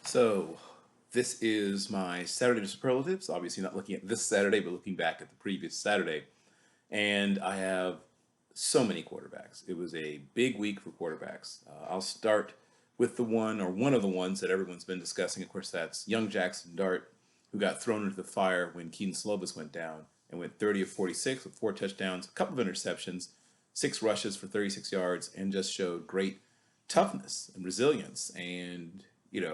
So, this is my Saturday Superlatives. Obviously, not looking at this Saturday, but looking back at the previous Saturday. And I have so many quarterbacks. It was a big week for quarterbacks. I'll start with the one, or one of the ones that everyone's been discussing. Of course, that's young Jaxson Dart, who got thrown into the fire when Keaton Slovis went down and went 30 of 46 with 4 touchdowns, a couple of interceptions, 6 rushes for 36 yards, and just showed great toughness and resilience and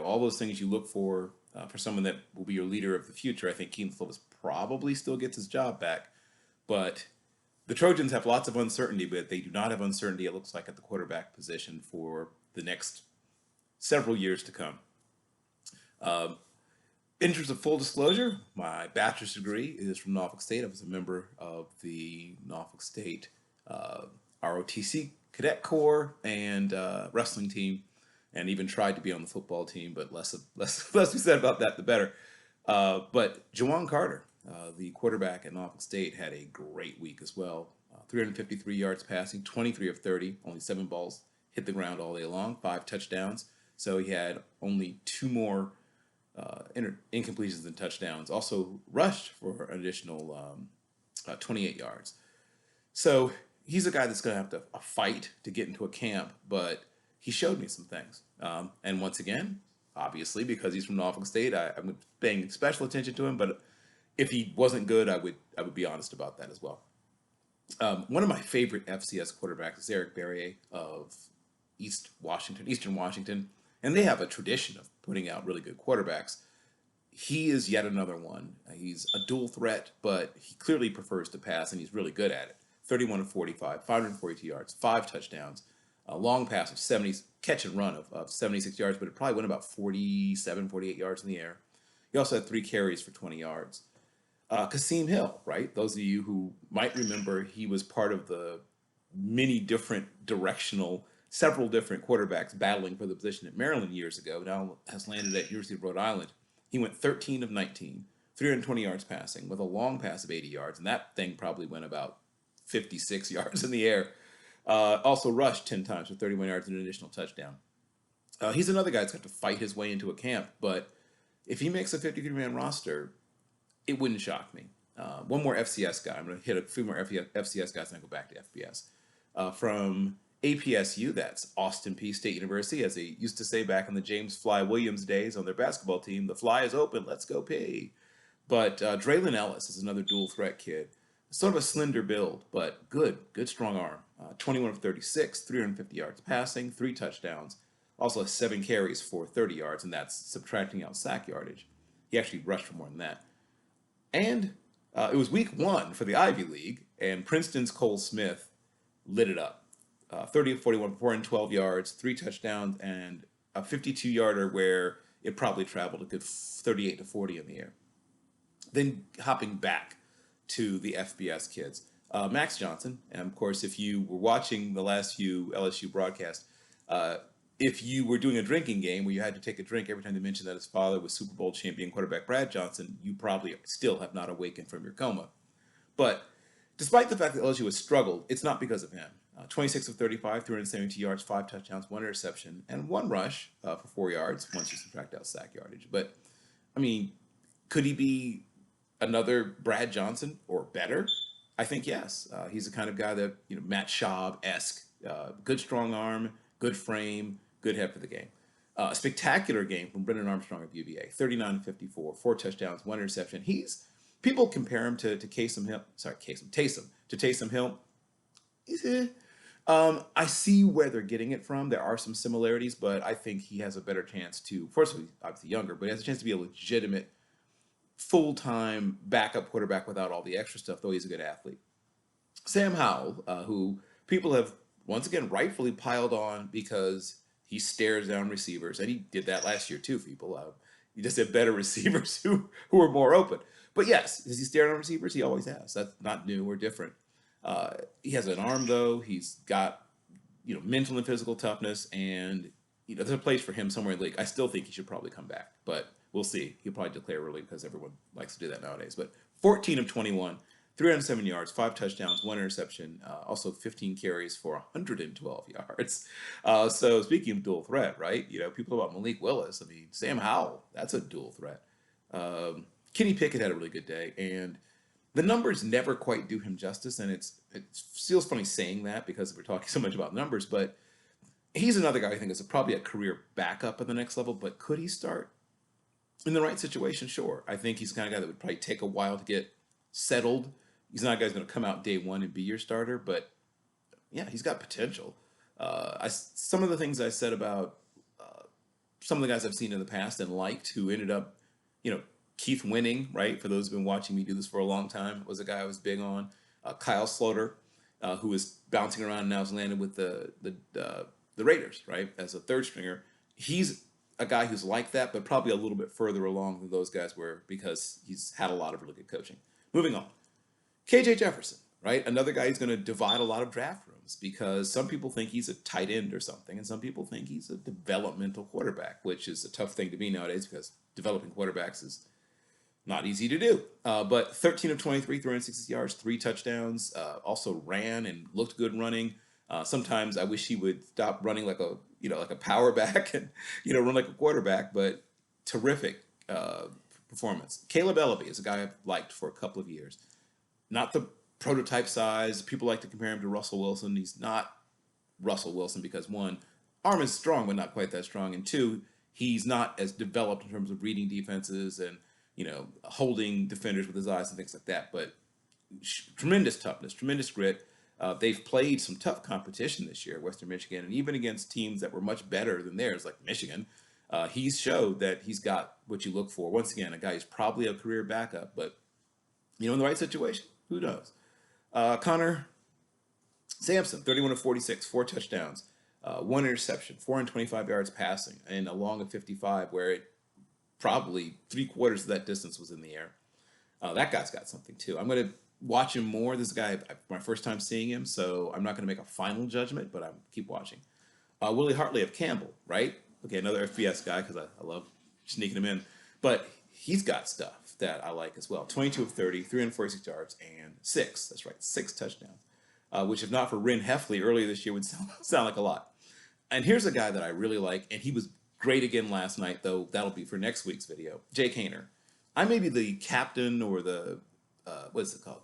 all those things you look for someone that will be your leader of the future. I think Keaton Slovis probably still gets his job back, but the Trojans have lots of uncertainty, but they do not have uncertainty, it looks like, at the quarterback position for the next several years to come. In terms of full disclosure, my bachelor's degree is from Norfolk State. I was a member of the Norfolk State uh, ROTC Cadet Corps and wrestling team, and even tried to be on the football team, but less we said about that, the better. But Jawan Carter, the quarterback at Norfolk State, had a great week as well. 353 yards passing, 23 of 30, only 7 balls hit the ground all day long, 5 touchdowns. So he had only 2 more incompletions and touchdowns. Also rushed for an additional 28 yards. So he's a guy that's going to have to fight to get into a camp, but he showed me some things. And once again, obviously, because he's from Norfolk State, I'm paying special attention to him. But if he wasn't good, I would be honest about that as well. One of my favorite FCS quarterbacks is Eric Berrier of Eastern Washington, and they have a tradition of putting out really good quarterbacks. He is yet another one. He's a dual threat, but he clearly prefers to pass, and he's really good at it. 31 of 45, 542 yards, 5 touchdowns, a long pass of 70, catch and run of 76 yards, but it probably went about 47, 48 yards in the air. He also had 3 carries for 20 yards. Kasim Hill, right? Those of you who might remember, he was part of the many different several different quarterbacks battling for the position at Maryland years ago. Now has landed at University of Rhode Island. He went 13 of 19, 320 yards passing with a long pass of 80 yards, and that thing probably went about 56 yards in the air. Also rushed 10 times for 31 yards and an additional touchdown. He's another guy that's got to fight his way into a camp, but if he makes a 53-man roster, it wouldn't shock me. One more FCS guy. I'm going to hit a few more FCS guys and then go back to FBS. From APSU, that's Austin Peay State University, as they used to say back in the James Fly Williams days on their basketball team, the fly is open, let's go Peay. But Draylen Ellis is another dual threat kid. Sort of a slender build, but good strong arm. 21 of 36, 350 yards passing, 3 touchdowns. Also has 7 carries for 30 yards, and that's subtracting out sack yardage. He actually rushed for more than that. And it was week 1 for the Ivy League, and Princeton's Cole Smith lit it up. 30 of 41, 412 yards, 3 touchdowns, and a 52-yarder where it probably traveled a good 38 to 40 in the air. Then hopping back to the FBS kids, Max Johnson, and of course, if you were watching the last few LSU broadcasts, if you were doing a drinking game where you had to take a drink every time they mentioned that his father was Super Bowl champion quarterback Brad Johnson, you probably still have not awakened from your coma. But despite the fact that LSU has struggled, it's not because of him. 26 of 35, 372 yards, 5 touchdowns, 1 interception, and 1 rush for 4 yards once you subtract out sack yardage. But, I mean, could he be another Brad Johnson or better? I think yes. He's the kind of guy that, Matt Schaub-esque. Good strong arm, good frame, good head for the game. A spectacular game from Brennan Armstrong of UVA. 39 to 54, 4 touchdowns, 1 interception. People compare him to Taysom Hill. Sorry, Taysom to Taysom Hill. I see where they're getting it from. There are some similarities, but I think he has a better chance to. First of all, he's obviously younger, but he has a chance to be a legitimate full-time backup quarterback without all the extra stuff, though he's a good athlete. Sam Howell, who people have once again rightfully piled on because he stares down receivers, and he did that last year too. People, he just had better receivers who are more open. But yes, does he stare down receivers? He always has. That's not new or different. He has an arm though. He's got mental and physical toughness, and there's a place for him somewhere in the league. I still think he should probably come back, but we'll see. He'll probably declare early because everyone likes to do that nowadays. But 14 of 21, 307 yards, 5 touchdowns, 1 interception, also 15 carries for 112 yards. So speaking of dual threat, right? You know, people talk about Malik Willis. I mean, Sam Howell, that's a dual threat. Kenny Pickett had a really good day, and the numbers never quite do him justice. And it feels funny saying that because we're talking so much about numbers, but he's another guy I think is probably a career backup at the next level. But could he start in the right situation? Sure. I think he's the kind of guy that would probably take a while to get settled. He's not a guy who's going to come out day one and be your starter, but yeah, he's got potential. Some of the things I said about some of the guys I've seen in the past and liked who ended up, you know, Keith Winning, right? For those who've been watching me do this for a long time, was a guy I was big on. Kyle Sloter, who was bouncing around and now has landed with the Raiders, right, as a third stringer. He's a guy who's like that, but probably a little bit further along than those guys were because he's had a lot of really good coaching. Moving on. KJ Jefferson, right? Another guy who's going to divide a lot of draft rooms because some people think he's a tight end or something, and some people think he's a developmental quarterback, which is a tough thing to be nowadays because developing quarterbacks is not easy to do. But 13 of 23, 360 yards, 3 touchdowns. Also ran and looked good running. Sometimes I wish he would stop running like a power back and run like a quarterback. But terrific performance. Caleb Ellaby is a guy I've liked for a couple of years. Not the prototype size. People like to compare him to Russell Wilson. He's not Russell Wilson because one, arm is strong but not quite that strong, and two, he's not as developed in terms of reading defenses and holding defenders with his eyes and things like that. But tremendous toughness, tremendous grit. They've played some tough competition this year, Western Michigan, and even against teams that were much better than theirs, like Michigan. He's showed that he's got what you look for. Once again, a guy who's probably a career backup, but in the right situation, who knows? Connor Sampson, 31 of 46, 4 touchdowns, 1 interception, 425 yards passing, and a long of 55, where it probably 3/4 of that distance was in the air. That guy's got something too. I'm going to watch him more. This guy, my first time seeing him, so I'm not going to make a final judgment, but I keep watching. Willie Hartley of Campbell, right? Okay, another FBS guy because I love sneaking him in, but he's got stuff that I like as well. 22 of 30, 346 yards, and 6 touchdowns, which if not for Ren Heffley earlier this year would sound like a lot. And here's a guy that I really like, and he was great again last night, though that'll be for next week's video. Jake Haener. I may be the captain or the,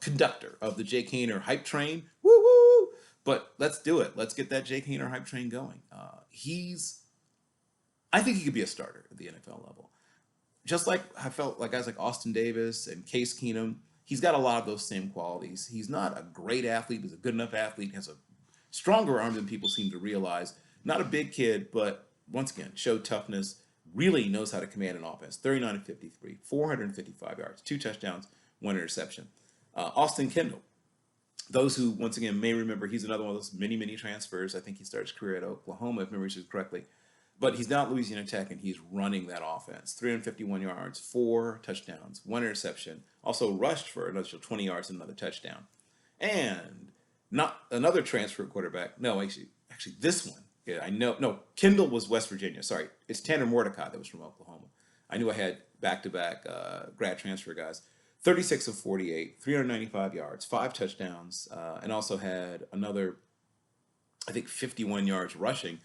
conductor of the Jake Haener hype train. Woo woo! But let's do it. Let's get that Jake Haener hype train going. I think he could be a starter at the NFL level. Just like I felt like guys like Austin Davis and Case Keenum, he's got a lot of those same qualities. He's not a great athlete, he's a good enough athlete, he has a stronger arm than people seem to realize. Not a big kid, but once again, showed toughness, really knows how to command an offense. 39 of 53, 455 yards, 2 touchdowns, 1 interception. Austin Kendall. Those who, once again, may remember, he's another one of those many, many transfers. I think he started his career at Oklahoma, if memory serves correctly. But he's not Louisiana Tech, and he's running that offense. 351 yards, 4 touchdowns, 1 interception. Also rushed for another 20 yards and another touchdown. And not another transfer quarterback. No, actually, this one. Yeah, I know. No, Kendall was West Virginia. Sorry, it's Tannner Mordecai that was from Oklahoma. I knew I had back-to-back grad transfer guys. 36 of 48, 395 yards, 5 touchdowns, and also had another, I think, 51 yards rushing.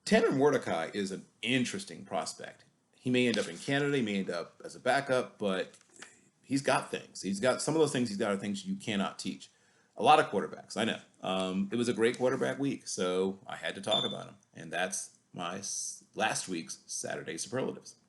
Tannner Mordecai is an interesting prospect. He may end up in Canada, he may end up as a backup, but he's got things. He's got some of those things he's got are things you cannot teach. A lot of quarterbacks, I know. It was a great quarterback week, so I had to talk about him. And that's my last week's Saturday Superlatives.